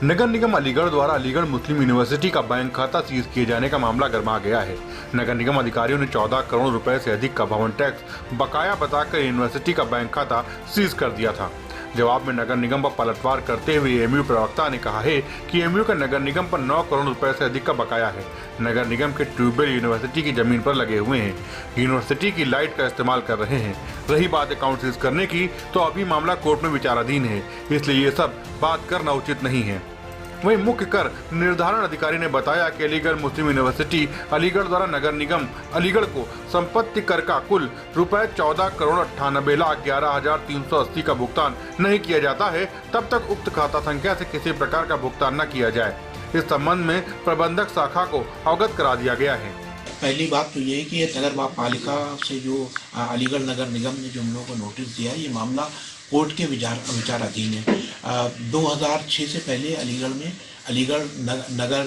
नगर निगम अलीगढ़ द्वारा अलीगढ़ मुस्लिम यूनिवर्सिटी का बैंक खाता सीज किए जाने का मामला गरमा गया है। नगर निगम अधिकारियों ने 14 करोड़ रुपए से अधिक का भवन टैक्स बकाया बताकर यूनिवर्सिटी का बैंक खाता सीज कर दिया था। जवाब में नगर निगम पर पलटवार करते हुए एएमयू प्रवक्ता ने कहा है कि एएमयू का नगर निगम पर 9 करोड़ रुपए से अधिक का बकाया है। नगर निगम के ट्यूबवेल यूनिवर्सिटी की जमीन पर लगे हुए हैं, यूनिवर्सिटी की लाइट का इस्तेमाल कर रहे हैं। रही बात अकाउंट सीज करने की, तो अभी मामला कोर्ट में विचाराधीन है, इसलिए ये सब बात करना उचित नहीं है। वहीं मुख्य कर निर्धारण अधिकारी ने बताया कि अलीगढ़ मुस्लिम यूनिवर्सिटी अलीगढ़ द्वारा नगर निगम अलीगढ़ को संपत्ति कर का कुल रुपए 14 करोड़ 98,11,380 का भुगतान नहीं किया जाता है, तब तक उक्त खाता संख्या से किसी प्रकार का भुगतान न किया जाए। इस संबंध में प्रबंधक शाखा को अवगत करा दिया गया है। पहली बात तो ये है कि नगर पालिका से जो अलीगढ़ नगर निगम ने जो हम लोगों को नोटिस दिया है, ये मामला कोर्ट के विचाराधीन है। 2006 से पहले अलीगढ़ नगर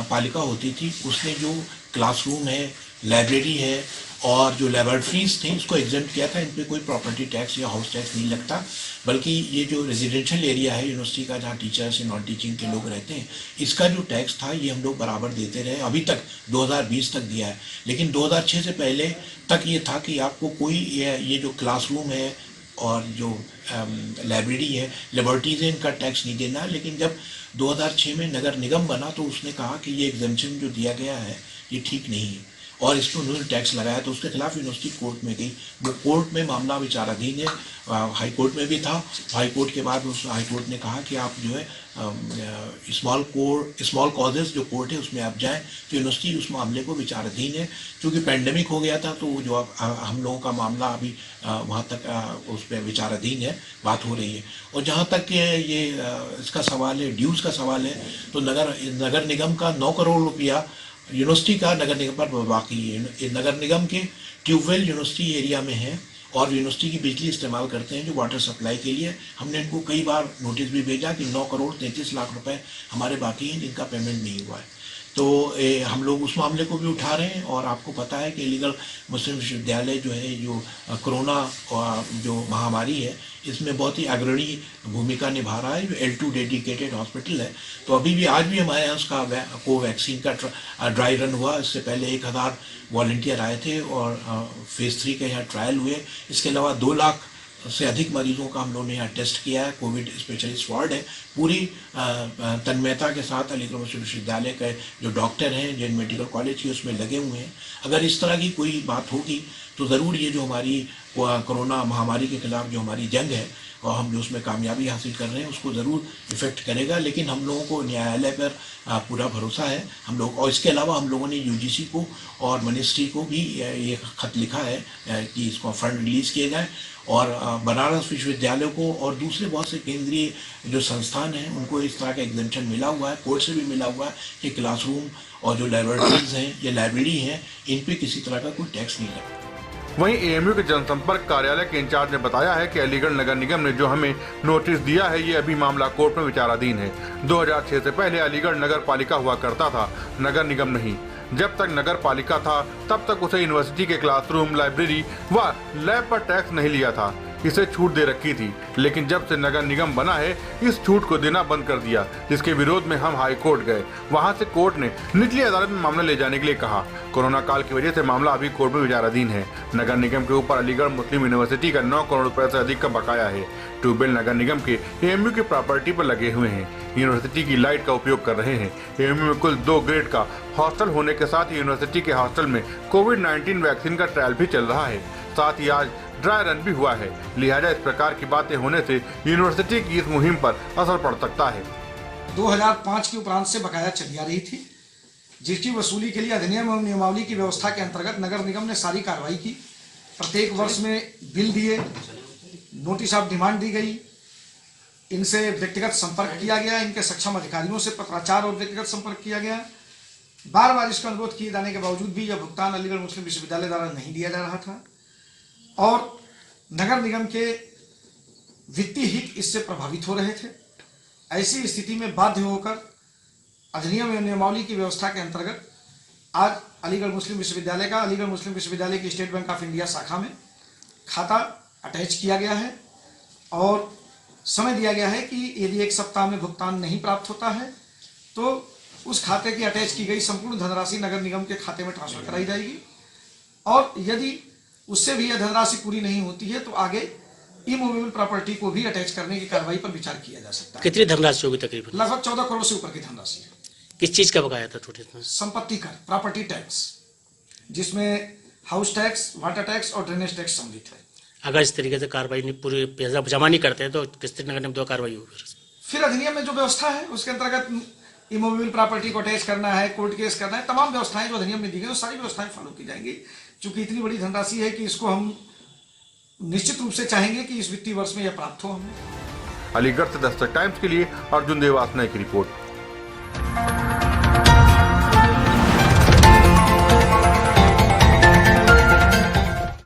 पालिका होती थी, उसने जो क्लासरूम है, लाइब्रेरी है और जो लेबोरेटरीज थे उसको एग्जेम्प्ट किया था। इन पे कोई प्रॉपर्टी टैक्स या हाउस टैक्स नहीं लगता, बल्कि ये जो रेजिडेंशियल एरिया है यूनिवर्सिटी का, जहाँ टीचर्स या नॉन टीचिंग के लोग रहते हैं, इसका जो टैक्स था ये हम लोग बराबर देते रहे, अभी तक 2020 तक दिया है। लेकिन 2006 से पहले तक ये था कि आपको कोई ये जो क्लासरूम है और जो लाइब्रेरी है, लेबोरेटरीज है, इनका टैक्स नहीं देना है। लेकिन जब 2006 में नगर निगम बना तो उसने कहा कि ये एग्जेम्पशन जो दिया गया है ये ठीक नहीं है और इस पर उन्होंने टैक्स लगाया, तो उसके खिलाफ यूनिवर्सिटी कोर्ट में गई। वो कोर्ट में मामला विचाराधीन है, हाई कोर्ट में भी था। हाई कोर्ट के बाद उस हाई कोर्ट ने कहा कि आप जो है स्मॉल कॉजेज जो कोर्ट है उसमें आप जाएं, तो यूनिवर्सिटी उस मामले को विचाराधीन है। क्योंकि पेंडेमिक हो गया था तो जो हम लोगों का मामला अभी वहाँ तक उस पर विचाराधीन है, बात हो रही है। और जहाँ तक ये इसका सवाल है, ड्यूज का सवाल है, तो नगर निगम का 9 करोड़ रुपया यूनिवर्सिटी का नगर निगम पर बाकी है। नगर निगम के ट्यूबवेल यूनिवर्सिटी एरिया में है और यूनिवर्सिटी की बिजली इस्तेमाल करते हैं जो वाटर सप्लाई के लिए। हमने इनको कई बार नोटिस भी भेजा कि 9 करोड़ 33 लाख रुपए हमारे बाकी हैं जिनका पेमेंट नहीं हुआ है। तो हम लोग उस मामले को भी उठा रहे हैं। और आपको पता है कि अलीगढ़ मुस्लिम विश्वविद्यालय जो है, जो कोरोना जो महामारी है, इसमें बहुत ही अग्रणी भूमिका निभा रहा है। जो L2 डेडिकेटेड हॉस्पिटल है, तो अभी भी आज भी हमारे यहाँ उसका कोवैक्सीन का ड्राई रन हुआ। इससे पहले 1000 वॉलंटियर आए थे और फेज 3 के यहाँ ट्रायल हुए। इसके अलावा 2 लाख से अधिक मरीजों का हम लोगों ने यहाँ टेस्ट किया है। कोविड स्पेशलिस्ट वार्ड है, पूरी तन्मयता के साथ अलीगढ़ मुस्लिम विश्वविद्यालय के जो डॉक्टर हैं, जिन मेडिकल कॉलेज की उसमें लगे हुए हैं। अगर इस तरह की कोई बात होगी तो ज़रूर ये जो हमारी कोरोना महामारी के खिलाफ जो हमारी जंग है और हम जो उसमें कामयाबी हासिल कर रहे हैं उसको ज़रूर इफ़ेक्ट करेगा। लेकिन हम लोगों को न्यायालय पर पूरा भरोसा है हम लोग। और इसके अलावा हम लोगों ने यूजीसी को और मिनिस्ट्री को भी ये खत लिखा है कि इसको फंड रिलीज़ किए जाए और बनारस विश्वविद्यालय को और दूसरे बहुत से केंद्रीय जो संस्थान हैं उनको इस तरह का एग्जेम्पशन मिला हुआ है, कोर्ट से भी मिला हुआ है कि क्लासरूम और जो लेबोरेटरीज हैं या लाइब्रेरी हैं, इन पे किसी तरह का कोई टैक्स नहीं लगता। वहीं एएमयू के जनसंपर्क कार्यालय के इंचार्ज ने बताया है कि अलीगढ़ नगर निगम ने जो हमें नोटिस दिया है, ये अभी मामला कोर्ट में विचाराधीन है। 2006 से पहले अलीगढ़ नगर पालिका हुआ करता था, नगर निगम नहीं। जब तक नगर पालिका था तब तक उसे यूनिवर्सिटी के क्लासरूम, लाइब्रेरी व लैब पर टैक्स नहीं लिया था, इसे छूट दे रखी थी। लेकिन जब से नगर निगम बना है, इस छूट को देना बंद कर दिया, जिसके विरोध में हम हाई कोर्ट गए। वहां से कोर्ट ने निचली अदालत में मामला ले जाने के लिए कहा। कोरोना काल की वजह से मामला अभी कोर्ट में विचाराधीन है। नगर निगम के ऊपर अलीगढ़ मुस्लिम यूनिवर्सिटी का 9 करोड़ रुपए से अधिक का बकाया है। ट्यूबवेल नगर निगम के एएमयू की प्रॉपर्टी पर लगे हुए हैं, यूनिवर्सिटी की लाइट का उपयोग कर रहे हैं। एएमयू में कुल 2 ग्रेड का हॉस्टल होने के साथ ही यूनिवर्सिटी के हॉस्टल में कोविड-19 वैक्सीन का ट्रायल भी चल रहा है। साथ ही आज ड्राई रन भी हुआ है। लिहाजा इस प्रकार की बातें होने से यूनिवर्सिटी की इस मुहिम पर असर पड़ सकता है। 2005 के उपरांत से बकाया चली आ रही थी, जिसकी वसूली के लिए अधिनियम एवं नियमावली की व्यवस्था के अंतर्गत नगर निगम ने सारी कार्रवाई की। प्रत्येक वर्ष में बिल दिए, नोटिस ऑफ डिमांड दी गई, इनसे व्यक्तिगत संपर्क किया गया, इनके सक्षम अधिकारियों से पत्राचार और व्यक्तिगत संपर्क किया गया। बार बार इसका अनुरोध किए जाने के बावजूद भी यह भुगतान अलीगढ़ मुस्लिम विश्वविद्यालय द्वारा नहीं दिया जा रहा था और नगर निगम के वित्तीय हित इससे प्रभावित हो रहे थे। ऐसी स्थिति में बाध्य होकर अधिनियम एवं नियमावली की व्यवस्था के अंतर्गत आज अलीगढ़ मुस्लिम विश्वविद्यालय का अलीगढ़ मुस्लिम विश्वविद्यालय की स्टेट बैंक ऑफ इंडिया शाखा में खाता अटैच किया गया है और समय दिया गया है कि यदि 1 सप्ताह में भुगतान नहीं प्राप्त होता है तो उस खाते की अटैच की गई संपूर्ण धनराशि नगर निगम के खाते में ट्रांसफर कराई जाएगी, और यदि उससे भी यह धनराशि पूरी नहीं होती है तो आगे इमूवेबल प्रॉपर्टी को भी अटैच करने की कार्रवाई पर विचार किया जा सकता है। कितनी धनराशि होगी तकरीबन? लगभग 14 करोड़ से ऊपर की धनराशि है। किस चीज का बकाया था टोटल? संपत्ति कर, प्रॉपर्टी टैक्स, जिसमें हाउस टैक्स, वाटर टैक्स और ड्रेनेज टैक्स सम्मिलित है। अगर इस तरीके से कार्रवाई नहीं पूरी पैसा जमा नहीं करते हैं तो डिस्ट्रिक्ट नगर निगम द्वारा कार्रवाई होगी? फिर अधिनियम में जो व्यवस्था है उसके अंतर्गत इमोवेबल प्रॉपर्टी को अटैच करना है, कोर्ट केस करना है, तमाम व्यवस्थाएं जो अधिनियम में दी गई वो सारी व्यवस्थाएं फॉलो की जाएंगी। चूंकि इतनी बड़ी धनराशि है कि इसको हम निश्चित रूप से चाहेंगे कि इस वित्तीय वर्ष में यह प्राप्त हो हमें। अलीगढ़ से दस्तक टाइम्स के लिए अर्जुन देवास की रिपोर्ट।